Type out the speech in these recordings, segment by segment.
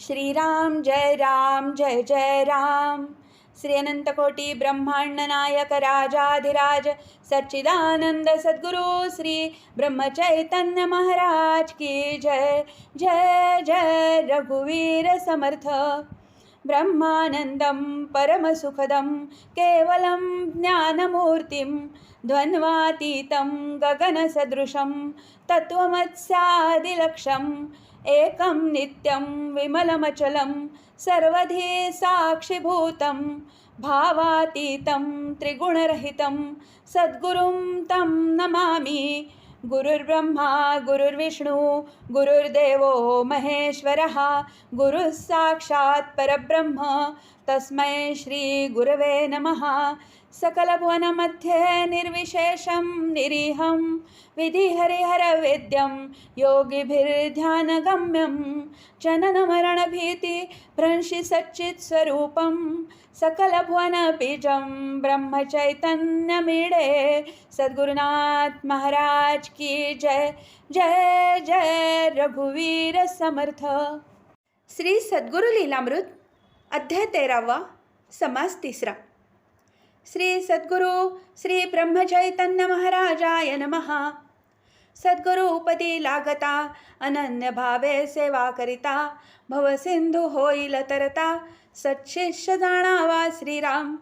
श्रीराम जय जय राम। श्री अनंतकोटी ब्रह्मांड नायक राजाधिराज सच्चिदानंद सद्गुरु श्री ब्रह्मचैतन्य महाराज की जय। जय जय रघुवीर समर्थ। ब्रह्मानंदं परमसुखदं केवलं ज्ञानमूर्तिं द्वन्द्वातीतं गगनसदृशं तत्त्वमस्यादिलक्ष्यम् एकं नित्यं विमलमचलं सर्वधी साक्षिभूतं भावातीतं त्रिगुणरहितं सद्गुरुं तं नमामि। गुरुर्ब्रह्मा गुरुर्विष्णु गुरुर्देवो महेश्वरः गुरुः साक्षात् परब्रह्म तस्मै श्री गुरवे नमः। सकलभुवनमध्ये निर्विशेषं निरीहं विधिहरिहरवेद्यं योगिभिर्ध्यानगम्यं जननमरणभीतिभ्रंशि सच्चित्स्वरूपं सकलभुवनबीजं ब्रह्मचैतन्यमीडे सद्गुरुनाथ महाराज की जय। जय जय रघुवीर समर्थ। श्री सद्गुरु लीलामृत अध्याय 13 समास 3। श्री सद्गुरु श्री ब्रह्मचैतन्य महाराजाय नमः। सद्गुरु उपदी लागता अनन्य भावे सेवा करिता भवसिंधू होईल तरता सच्शिष्य जाणावा श्रीराम।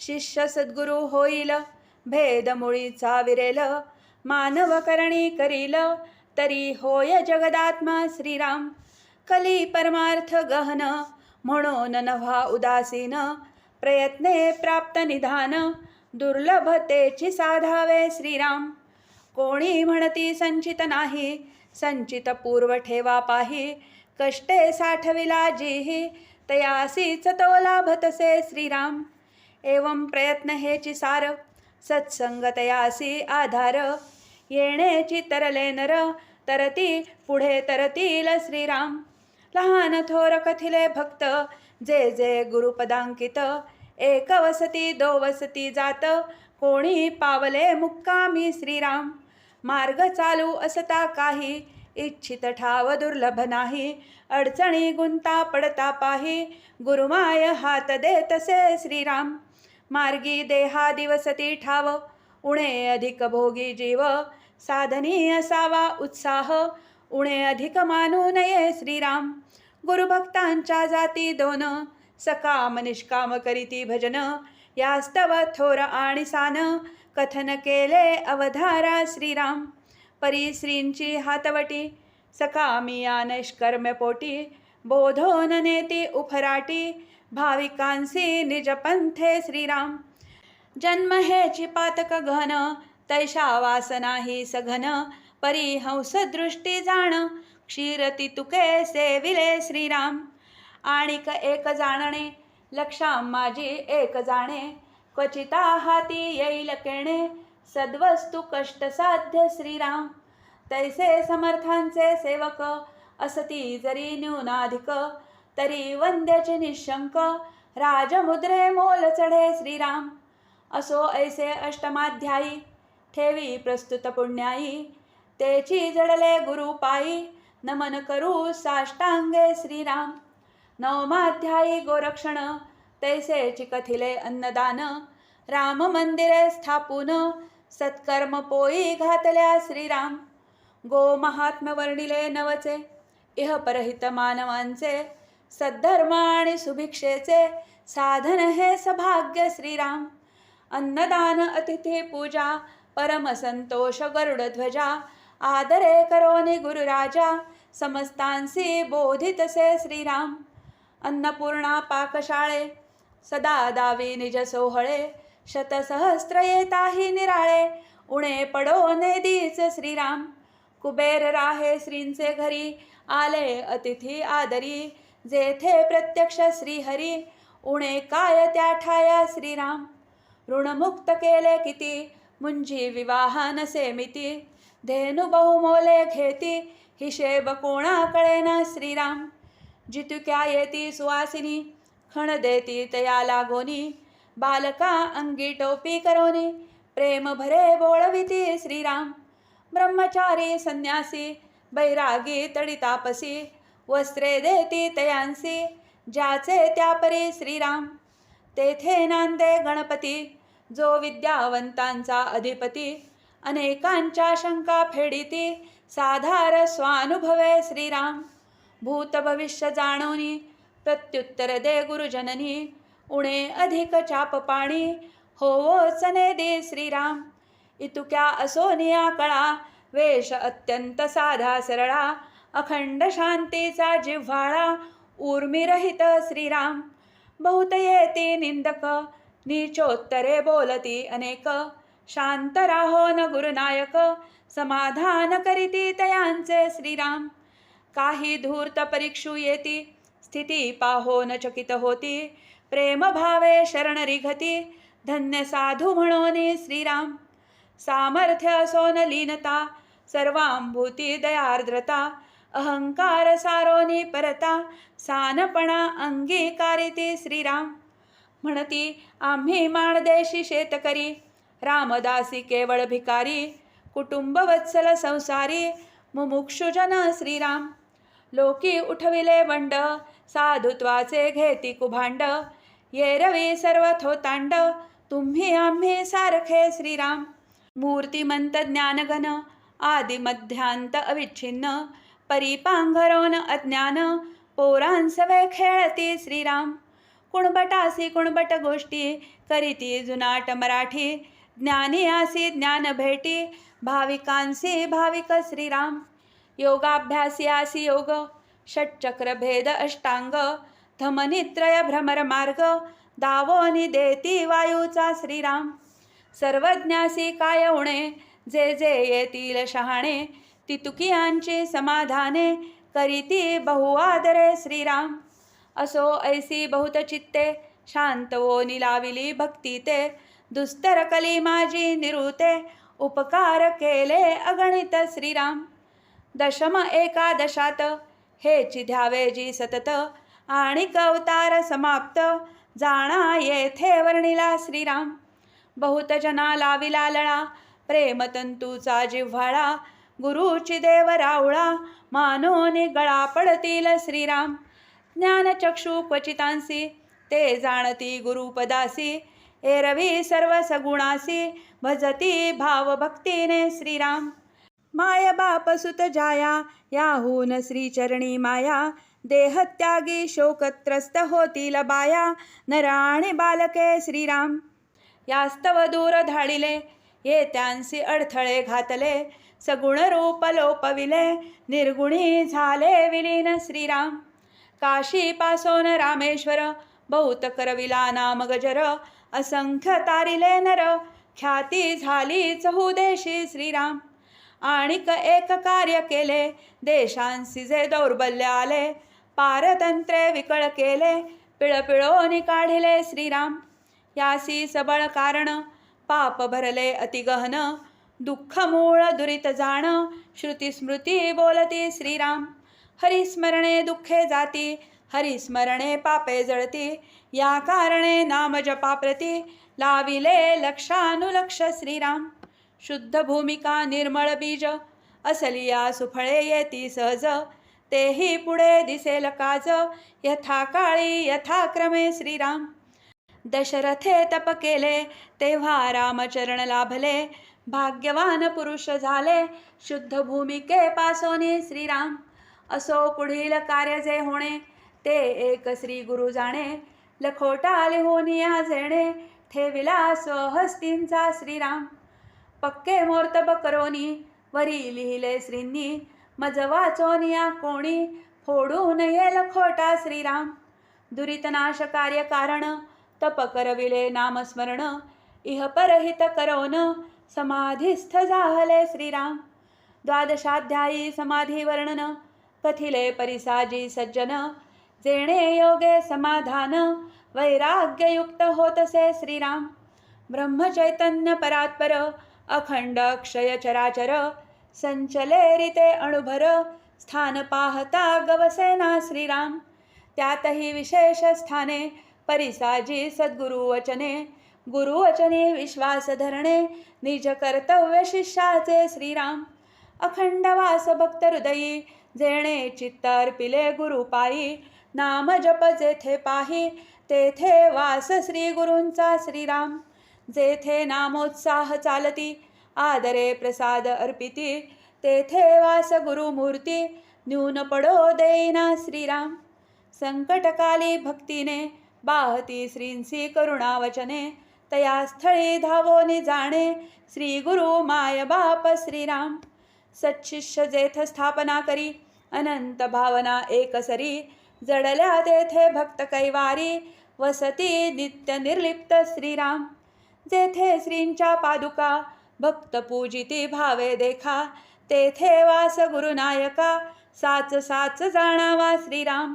शिष्य सद्गुरु होईल भेदमुळीचा विरेल मानव करणी करील तरी होय जगदात्मा श्रीराम। कली परमार्थ गहन म्हणून नव्हा उदासीन प्रयत्ने प्राप्त निधान दुर्लभतेची साधावे श्रीराम। कोणी म्हणती संचित नाही संचित पूर्व ठेवा पाही कष्टे साठविला जीही तयासीच तो लाभतसे श्रीराम। एवं प्रयत्न हेची सार सत्संग तयासी आधार येण्याची तरले नर तरती पुढे तरतील श्रीराम। लहान थोर कथिले भक्त जे जे गुरुपदांकित एक वसती दो वसती जात कोणी पावले मुक्कामी श्रीराम। मार्ग चालू असता काही इच्छित ठाव दुर्लभ नाही अडचणी गुंता पडता पाही गुरुमाय हात देतसे श्रीराम। मार्गी देहा दिवसती ठाव उणे अधिक भोगी जीव साधनी असावा उत्साह उणे अधिक मानू नये श्रीराम। गुरुभक्तांच्या जाती दोन सकाम निष्काम करीती भजन यास्तव थोर आणि सान कथन केले अवधारा श्रीराम। परी श्रींची हातवटी सकामी या निष्कर्म्य पोटी बोधोन नेती उफराटी भाविकांसी निज पंथे श्रीराम। जन्म हेची पातक घन तैशा वासना ही सघन परी हंस दृष्टी जाण क्षीरती तुके सेविले श्रीराम। आणिक एक जाणणे लक्षा माझी एक जाणे क्वचिता हाती येईल केणे सद्वस्तु कष्ट साध्य श्रीराम। तैसे समर्थांचे सेवक असती जरी न्यूनाधिक तरी वंद्याचे निशंक राजमुद्रे मोल चढे श्रीराम। असो ऐसे अष्टमाध्यायी ठेवी प्रस्तुत पुण्याई तेची जडले गुरु पायी नमन करू साष्टांगे श्रीराम। नवमाध्यायी गोरक्षण तैसेची कथिले अन्नदान राम मंदिरे स्थापून सत्कर्म पोई घातल्या श्रीराम। गो महात्म्य वर्णिले नवचे इह परहित मानवांचे सद्धर्म आणि सुभिक्षेचे साधन हे सभाग्य श्रीराम। अन्नदान अतिथी पूजा परम संतोष गरुड ध्वजा आदरे करोनी गुरुराजा समस्तांसी बोधितसे श्रीराम। अन्नपूर्णा पाकशाळे सदा दावी निज सोहळे शतसहस्र येताही निराळे उणे पडो नेदीच श्रीराम। कुबेर राहे श्रींचे घरी आले अतिथी आदरी जेथे प्रत्यक्ष श्रीहरी उणे काय त्या ठाया श्रीराम। ऋणमुक्त केले किती मुंजी विवाह नसे मिती धेनु बहुमोले घेती हिशेब कोणा कळेना श्रीराम। जितुक्या येती सुवासिनी खण देती तया लागोनी बालका अंगी टोपी करोनी प्रेम भरे बोळविती श्रीराम। ब्रह्मचारी संन्यासी बैरागी तडितापसी वस्त्रे देती तयांसी, ज्याचे त्यापरी श्रीराम. तेथे नांदे गणपती, जो विद्यावंतांचा अधिपती. अनेकांच्या शंका फेडिती, साधार स्वानुभवे श्रीराम. भूत भविष्य जाणोनी, प्रत्युत्तर दे गुरुजननी. उणे अधिक चाप पाणी, होवोचने दे श्रीराम. इतुक्या असोनिया कळा, वेश अत्यंत साधा सरळा. अखंड शांतीचा जिव्हाळा, उर्मिरहित श्रीराम. बहुत येती निंदक, नीचोत्तरे बोलती अनेक. शांत राहो न गुरुनायक, समाधान करीती तयांचे श्रीराम. काही धूर्त परीक्षू येती, स्थिती पाहोन चकित होती. प्रेम भावे शरण रिघती, धन्य साधू म्हणोनी श्रीराम. सामर्थ्य असोन लीनता, सर्वांभूती दयार्द्रता. अहंकार सारोनी परता, सानपणा अंगीकारिती श्रीराम. म्हणती आम्ही माणदेशी शेतकरी, रामदासी केवळ भिकारी. कुटुंब वत्सल संसारी, मुमुक्षुजन श्रीराम. लोकी उठविले बंड, साधुत्वाचे घेती कुभांड. येरवी सर्व थोतांड, तुम्ही आम्ही सारखे श्रीराम. मूर्तिमंत ज्ञानघन, आदिमध्यांत अविच्छिन्न. परिपांघरोन अज्ञान, पोरांसवे खेळती श्रीराम. कुणबटासी कुणबट गोष्टी, करीती जुनाट मराठी. ज्ञानी आसी ज्ञान भेटी, भाविकांसी भाविक श्रीराम. योगाभ्यासी आसी योग, षटचक्र भेद अष्टांग. धमनित्रय भ्रमर मार्ग, दावोनी देती वायूचा श्रीराम. सर्वज्ञासी काय उणे, जे जे येतील शहाणे. तितुकियांची समाधाने, करीती बहुआदरे श्रीराम. असो ऐसी बहुत चित्ते, शांत वोनी लाविली भक्ती ते. दुस्तर कली माझी निरुते, उपकार केले अगणित श्रीराम. दशम एकादशात, हेची ध्यावे जी सतत. आणिक अवतार समाप्त, जाणा येथे वर्णिला श्रीराम. बहुत जना लाविला लळा, प्रेमतंतूचा जिव्हाळा. गुरुची देव रावळा, मानोनी गळा पडतील श्रीराम. ज्ञानचक्षु क्वचितांसी, ते जाणती गुरुपदासी. एरवी सर्व सगुणासी, भजती भावभक्तीने श्रीराम. माय बाप सुत जाया, याहून श्रीचरणी माया. देहत्यागी शोकत्रस्त होतील बाया, नराणी बालके श्रीराम. यास्तव दूर धाडिले, येत्यांसी अडथळे घातले. सगुण रूप लोपविले, निर्गुणी झाले विलीन श्रीराम. काशी पासोन रामेश्वर, बहुत करविला नाम गजर. असंख्य तारिले नर, ख्याती झाली चहुदेशी श्रीराम. आणिक एक कार्य केले, देशांसी जे दौर्बल्य आले. पारतंत्रे विकळ केले, पिळपिळोनी काढिले श्रीराम. यासी सबळ कारण, पाप भरले अतिगहन. दुःख मूळ दुरित जाण, श्रुती स्मृती बोलती श्रीराम. हरिस्मरणे दुःखे जाती, हरिस्मरणे पापे जळती. या कारणे नाम जपाप्रती, लाविले लक्षानुलक्ष श्रीराम. शुद्ध भूमिका निर्मळ बीज, असलिया सुफळे येती सहज. तेही पुढे दिसेल काज, यथाकाळी यथाक्रमे श्रीराम. दशरथे तप केले, तेव्हा रामचरण लाभले. भाग्यवान पुरुष झाले, शुद्ध भूमिके पासोनी श्रीराम. असो पुढील कार्य जे होणे, ते एक श्री गुरु जाणे. लखोटा लिहूनिया जेणे, ठेविला स्वहस्तींचा श्रीराम. पक्के मोर्तब करोनी, वरी लिहिले श्रींनी. मज वाचोनिया कोणी, फोडू नये लखोटा श्रीराम. दुरितनाश कार्य कारण, तप करविले नामस्मरण. इह परहित करोन, समाधिस्थ झाले श्रीराम. द्वादशाध्यायी समाधी वर्णन, कथिले परिसाजी सज्जन. जेणे योगे समाधान, वैराग्ययुक्त होतसे श्रीराम. ब्रह्मचैतन्य परात्पर, अखंड अक्षय चराचर. संचले रीते अणुभर, स्थान पाहता गवसेना श्रीराम. त्यातही विशेष स्थाने, परिसाजी सद्गुरु वचने. गुरुवचने विश्वास धरणे, निज कर्तव्य शिष्याचे श्रीराम. अखंड वास भक्त हृदयी, जेणे चित्त अर्पिले गुरुपायी. नाम जप जेथे पाही, तेथे वास श्री गुरूंचा श्रीराम. जेथे नामोत्साह चालती, आदरे प्रसाद अर्पिती. तेथे वास गुरुमूर्ती, न्यून पडो देईना श्रीराम. संकटकाली भक्तीने, बाहती श्रींसी करुणावचने. तया स्थळी धावोनी जाणे, श्री गुरु माय बाप श्रीराम. सच्शिष्य जेथ स्थापना करी, अनंत भावना एकसरी. जडल्या तेथे भक्त कैवारी, वसती नित्य निर्लिप्त श्रीराम. जेथे श्रींच्या पादुका, भक्त पूजिती भावे देखा. तेथे वास गुरुनायका, साच साच जाणावा श्रीराम.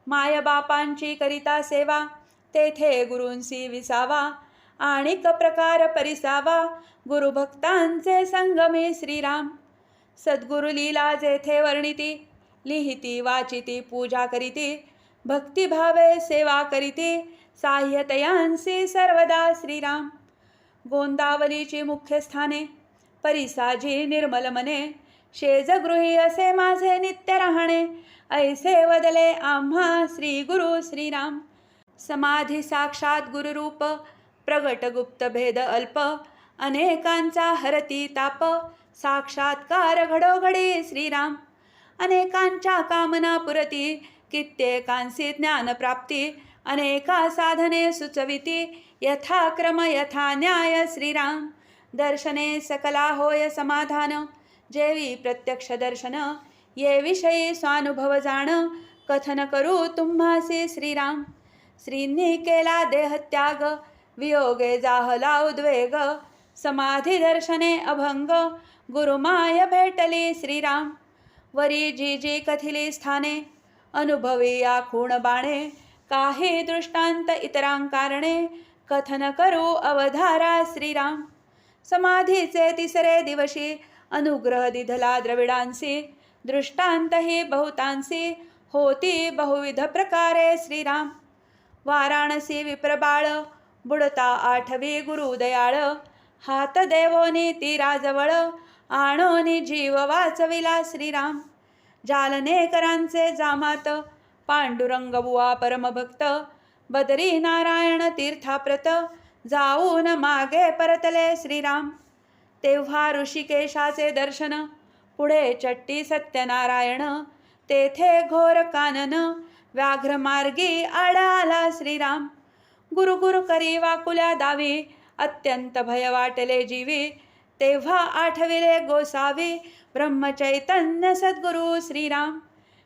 माय बापांची करिता सेवा, तेथे गुरूंसी विसावा. आणिक प्रकार परिसावा, गुरुभक्तांचे संगमे श्रीराम. सद्गुरु लीला जेथे वर्णिती, लिहिती वाचिती पूजा करीती. भक्तिभावे सेवा करीती, साह्यतयांसी सर्वदा श्रीराम. गोंदावलीची मुख्य स्थाने, परिसाजी निर्मल मने. शेजगृही असे माझे नित्य राहणे, ऐसे वदले आम्हा श्री गुरु श्रीराम. समाधी साक्षात गुरुरूप, प्रगट गुप्त भेद अल्प. अनेकांचा हरती ताप, साक्षात्कार घडोघडी श्रीराम. अनेकांच्या कामना पुरती, कित्येकांसी ज्ञानप्राप्ती. अनेका साधने सुचविती, यथाक्रम यथा न्याय श्रीराम. दर्शने सकला होय समाधान, जेवी प्रत्यक्ष दर्शन. ये विषयी स्वानुभव जाण, कथन करू तुम्हासी श्रीराम. श्रींनी केला देहत्याग, वियोगे जाहला उद्वेग. समाधी दर्शने अभंग, गुरुमाय भेटली श्रीराम. वरी जी जी कथिली स्थाने, अनुभवी या खूण बाणे. काही दृष्टांत इतरांकारणे, कथन करू अवधारा श्रीराम. समाधीचे तिसरे दिवशी, अनुग्रह दिधला द्रविडांसी. दृष्टांत ही बहुतांसी, होती बहुविध प्रकारे श्रीराम. वाराणसी विप्रबाळ, बुडता आठवी गुरुदयाळ. हात देवोनी तीराजवळ, आणोनी जीव वाचविला श्रीराम. जालनेकरांचे जामात, पांडुरंग बुवा परमभक्त. बदरी नारायण तीर्थाप्रत, जाऊन मागे परतले श्रीराम. तेव्हा ऋषिकेशाचे दर्शन, पुढे चट्टी सत्यनारायण. तेथे घोर कानन, व्याघ्रमार्गी आला श्रीराम. गुरु करी वाकुल्या दावी, अत्यंत भय वाटले जीवी. तेव्हा आठविले गोसावी, ब्रह्मचैतन्य सद्गुरु श्रीराम.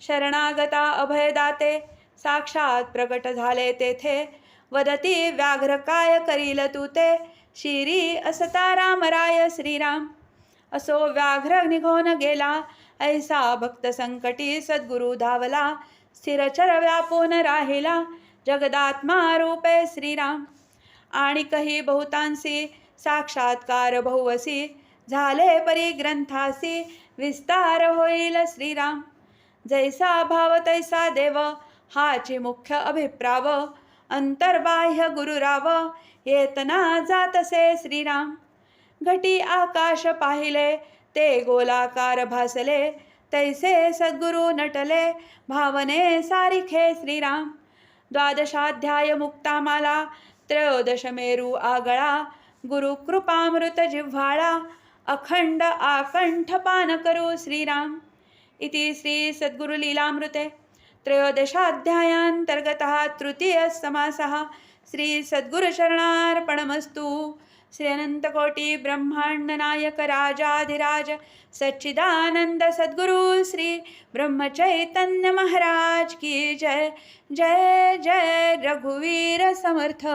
शरणागता अभयदाते, साक्षात प्रकट झाले तेथे. वदती व्याघ्र काय करील तू ते, शिरी असता रामराय श्रीराम. असो व्याघ्र निघून गेला, ऐसा भक्त संकटी सद्गुरु धावला. स्थिरचर व्यापून राहिला, जगदात्मा रूपे श्रीराम. आणि कही बहुतांसी, साक्षात्कार बहुवसी. झाले परी ग्रंथासी, विस्तार होईल श्रीराम. जैसा भाव तैसा देव, हाची मुख्य अभिप्राव. अंतर्बाह्य गुरुराव, येतना जातसे श्रीराम. घटी आकाश पाहिले, ते गोलाकार भासले. तैसे सद्गुरु नटले, भावने सारिखे श्रीराम. द्वादशाध्याय मुक्तामाला, त्रयोदश मेरू आगळा. गुरु कृपामृत जिव्हाळा, अखंड आकंठ पान करू श्रीराम. इति श्री सद्गुरु लीलामृते त्रयोदशाध्यायांतर्गतः तृतीय समासः. श्री सद्गुरु शरणार्पणमस्तु. श्री अनंतकोटी ब्रह्मांड नायक राजाधिराज सच्चिदानंद सद्गुरु श्री ब्रह्मचैतन्य महाराज की जय. जय जय रघुवीर समर्थ.